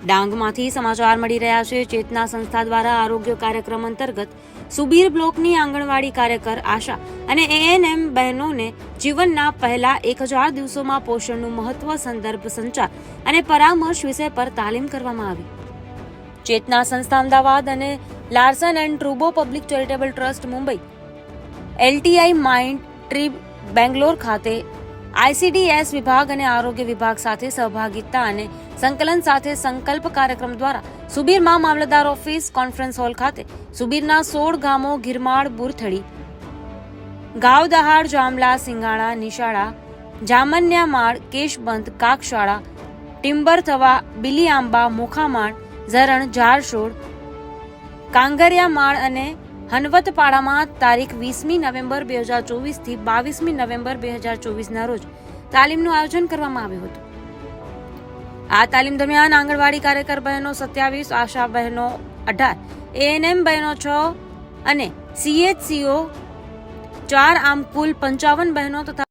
ડાંગમાંથી સમાચાર મળી રહ્યા છે. ચેતના સંસ્થા દ્વારા આરોગ્ય કાર્યક્રમ અંતર્ગત સુબીર બ્લોકની આંગણવાડી કાર્યકર આશા અને એએનએમ બહેનોને જીવનના પહેલા 1000 દિવસોમાં પોષણનું મહત્વ સંદર્ભ સંચાર અને પરામર્શ વિષય પર તાલીમ કરવામાં આવી. ચેતના સંસ્થા અમદાવાદ અને લાર્સન એન્ડ ટ્રુબો public charitable trust Mumbai, LTI Mindtree Bangalore ખાતે આઈસીડીએસ વિભાગ અને આરોગ્ય વિભાગ સાથે સહભાગિતા અને સંકલન સાથે સંકલ્પ કાર્યક્રમ દ્વારા સુબીરમાં મામલતદાર ઓફિસ કોન્ફરન્સ હોલ ખાતે સુબીરના 16 ગામો ગિરમાળ, બુરથડી, ગાવદહાડ, જામલા, સિંગાળા, નિશાળા, જામન્યામાળ, કેશબંધ, કાકશાળા, ટિમ્બરથવા, બિલીઆંબા, મોખામાળ, ઝરણ, ઝારસોડ, કાંગરિયામાળ અને હનવતપાડામાં તારીખ 20મી નવેમ્બર 2024 થી 22મી નવેમ્બર 2024ના રોજ તાલીમનું આયોજન કરવામાં આવ્યું હતું. આ તાલીમ દરમિયાન આંગણવાડી કાર્યકર બહેનો 27, આશા બહેનો 18, એએનએમ બહેનો 6 અને સીએચસીઓ 4, આમ કુલ 55 બહેનો તથા